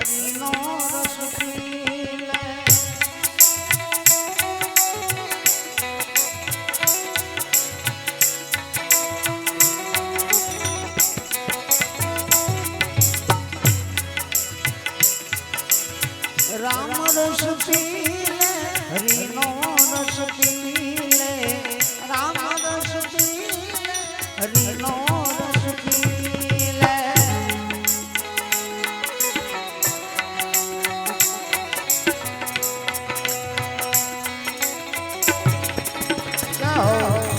હરિનો રસ પી લે રામ રસ પી લે હરિનો રસ પી લે રામ રસ પી લે હરિનો રસ પી લે જાઓ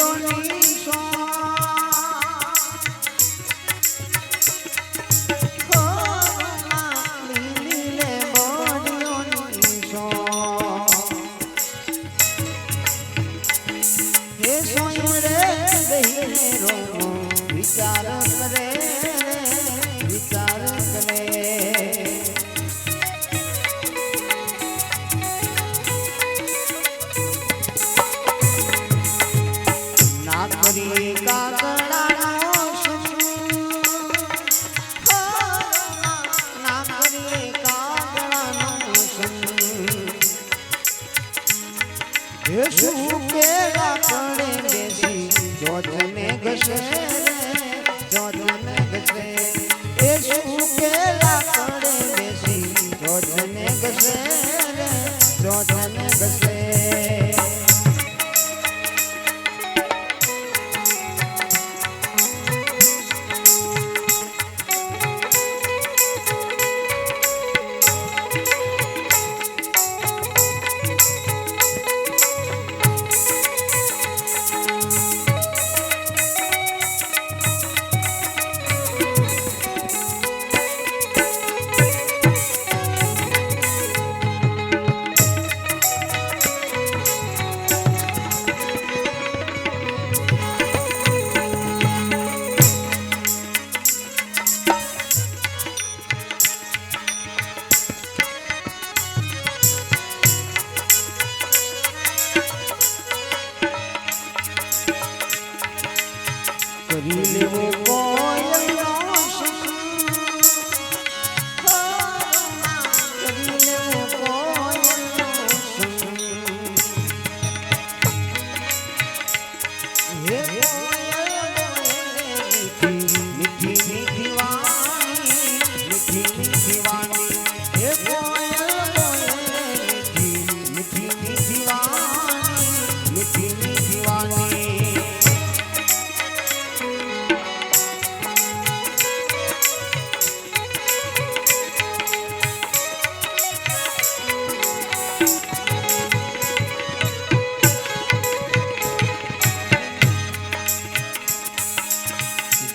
બોડીઓની વિચાર કરે વિચાર કરે નાગરી કાગડાનો નાગરી કાગડાનો શું કેવા કરે બેસી જોતને ઘસે જોતને ઘસે એ શું કેલા કરે બેસી જોતને ઘસે જોતને ઘસે કરી લેવો કોયલનો કરી લેવો કોયલનો હે મીઠી મીઠી વાણી મીઠી મીઠી વાણી હે મીઠી મીઠી વાણી મીઠી મીઠી વાણી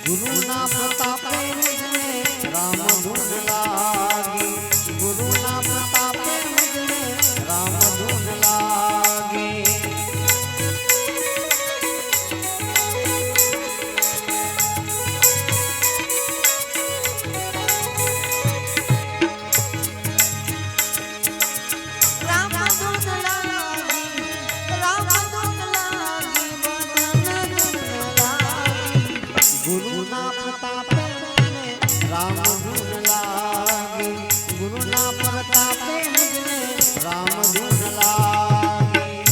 ગુરુના પ્રતાપે મુજને રામ ધૂન લાગી ગુરુના પ્રતાપે મુજને રામ ધૂન લાગી રામ ધૂન લાગી રામ ધૂન લાગી ગુરુના પ્રતાપે મુજને રામ ધૂન લાગી ગુરુના પ્રતાપે મુજને રામ ધૂન લાગી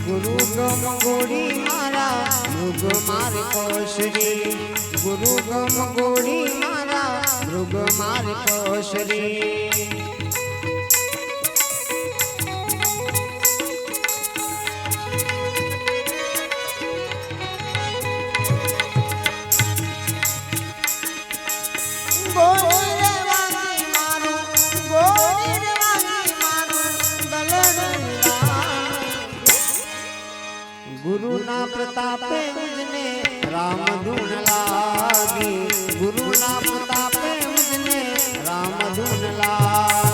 ગુરુ ગમ ગોડી મારા મૃગ મારે કોશરી ગુરુ ગમ ગોડી મારા મૃગ મારે કોશરી ગુરુના પ્રતાપે મુજને રામ ધૂન લાગી ગુરુના પ્રતાપે મુજને રામ ધૂન લાગી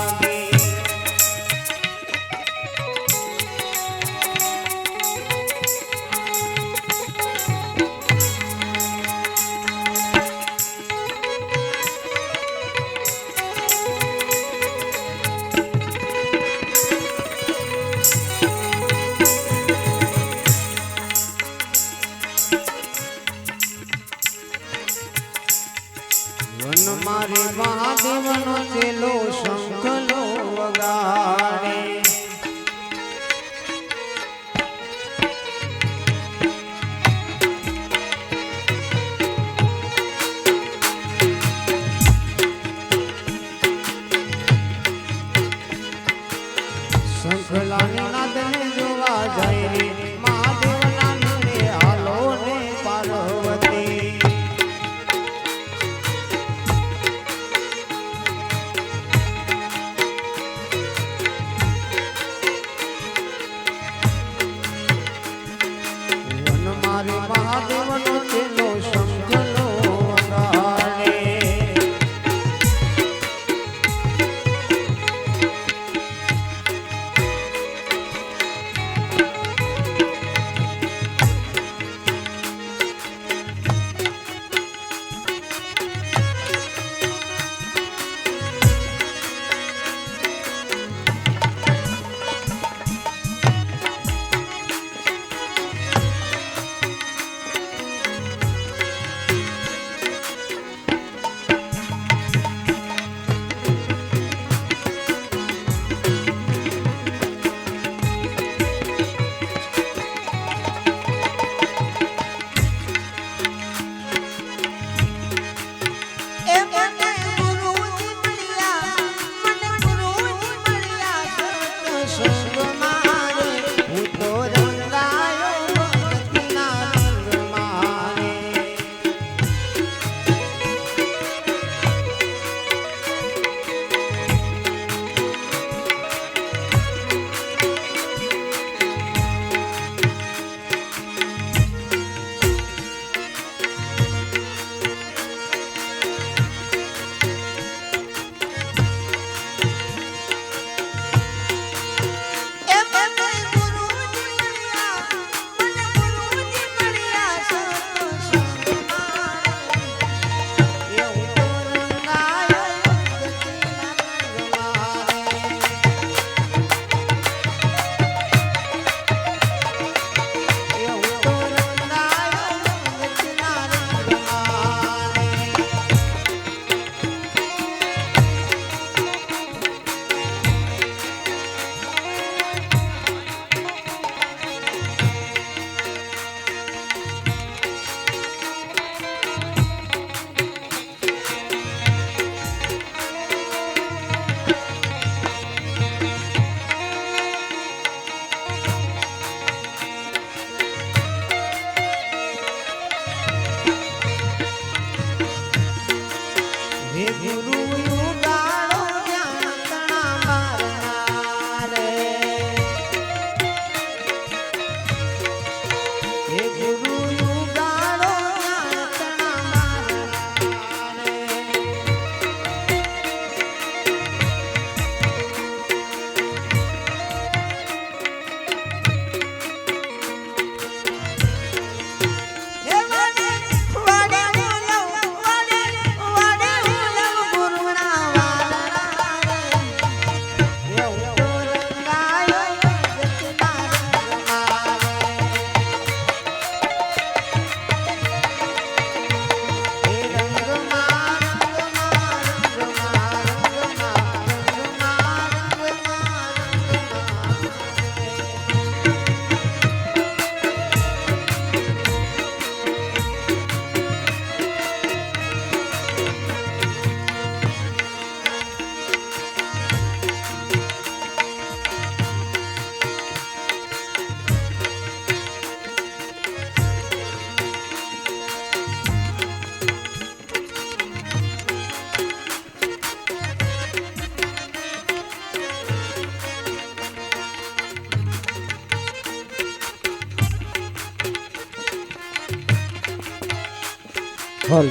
ભલ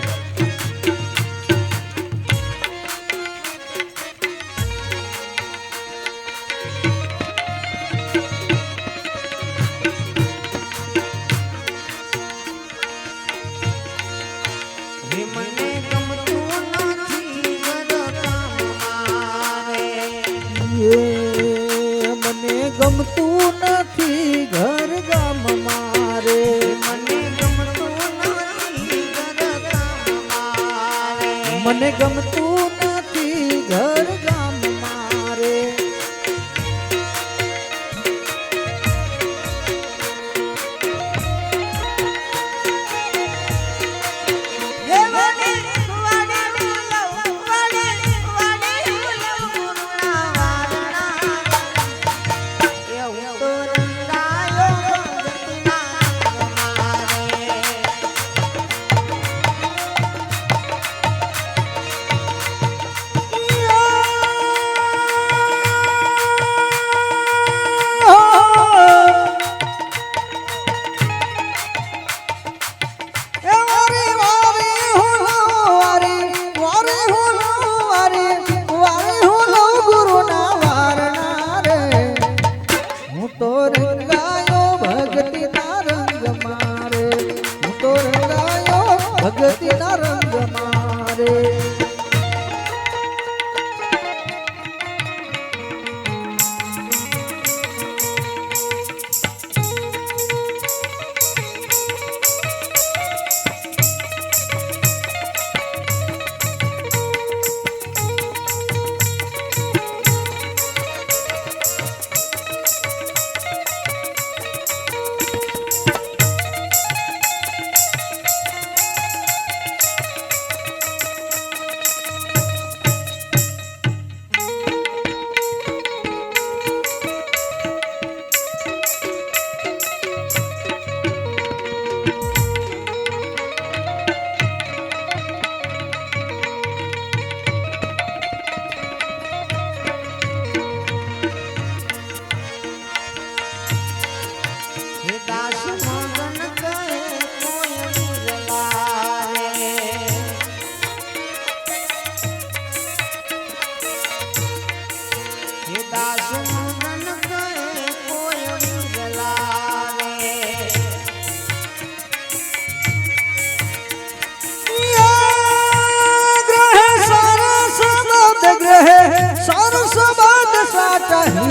મને ગમતું નથી ઘર કામ મારે મને ગમતું નથી ઘર ગામ મારે મને ગમતું નથી ઘર કામ મારે મને ગમતું નથી ઘર ગામ મારે ભગતી ના રંગ મારે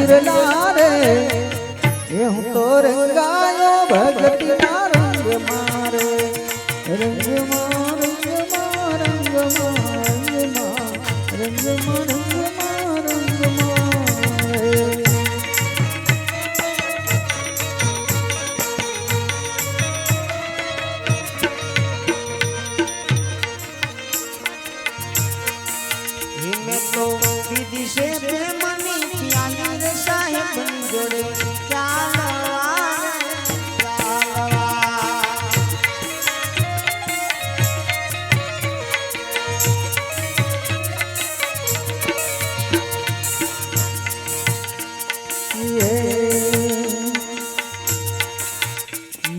હીરલા રે એ હું તો રંગાયો ભગતી ના રંગ મારે રંગમાં રંગમાં રંગમાં રંગમાં રંગમાં રંગમાં મેં તો દીદી છે પ્રેમની પ્યાલી રે સાહેબ જોડે ચાલવા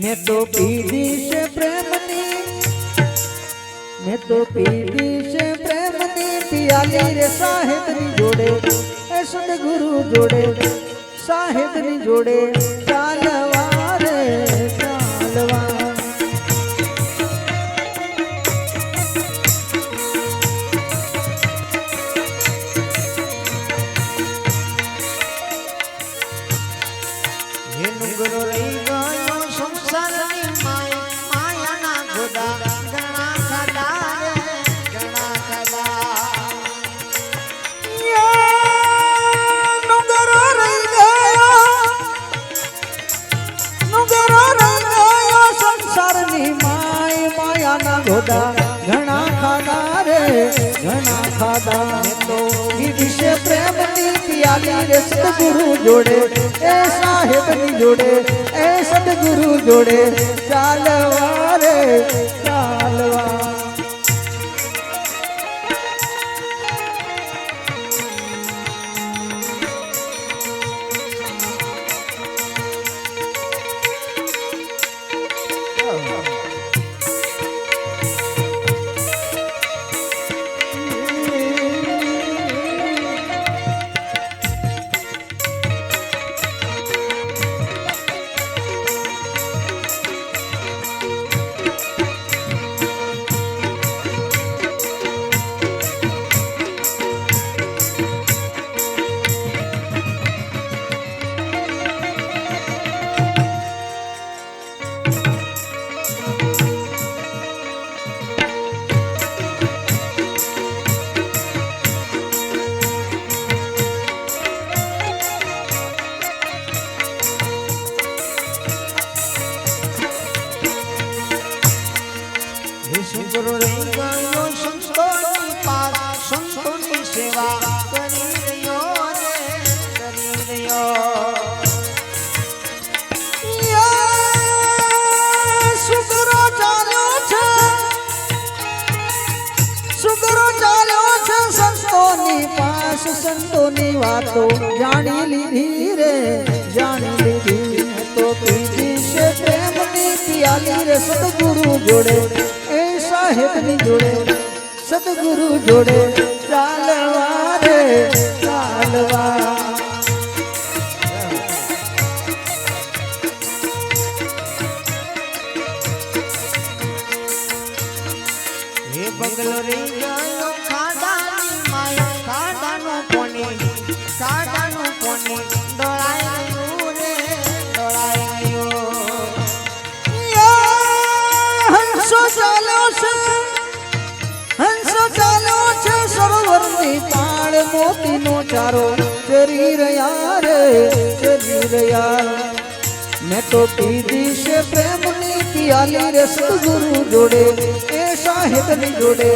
मैं तो पीदी से प्रेमनी मैं तो पीदी से प्रेमनी पियाली रे साहेब नी जोड़े ए सदगुरु जोड़े साहेब नी जोड़े चालवा रे चालवा હે નુગરો રહી ગયો સંસારની માયાના ગોદા ઘણા ખાધા રે ઘણા ખાધા નુગરો રહી ગયો સંસારની માયાના ગોદા ઘણા ખાધા રે ઘણા ખાધા મેં તો દીદી છે પ્રેમની पियाली रे सदगुरु जोड़े ए साहेब नी जोड़े ए सदगुरु जोड़े चालवा रे चालवा સંતોની વાતો જાણી લીધી રે જાણી લીધી મેં તો પીધી છે પ્રેમની પિયાલી રે સદગુરુ જોડે એ સાહેબની જોડે સદગુરુ જોડે ચાલવા રે ચાલવા હે બંગલો રે ગયો ખાડાની માયા ખાડાનું પોની ડોળાય ગયું રે ડોળાય ગયું હંસો ચાલ્યો છે સરોવરની પાળ મોતીનો ચારો ચરી રહ્યા રે ચરી રહ્યા મેં તો પીધી છે પ્રેમની પિયાલી રે સદગુરુ જોડે એ સાહેબની જોડે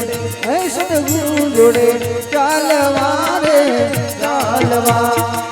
એ સદગુરુ જોડે ચાલવા રે ચાલવા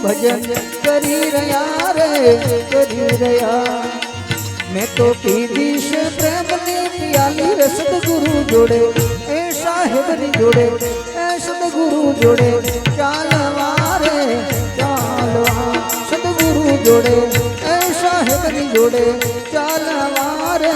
ભજન કરી રહ્યા રે કરી રહ્યા મેં તો પીધી છે પ્રેમની પિયાલી રે સદગુરુ જોડે એ સાહેબની જોડે એ સદગુરુ જોડે ચાલવા રે ચાલવા સદગુરુ જોડે એ સાહેબની જોડે ચાલવા રે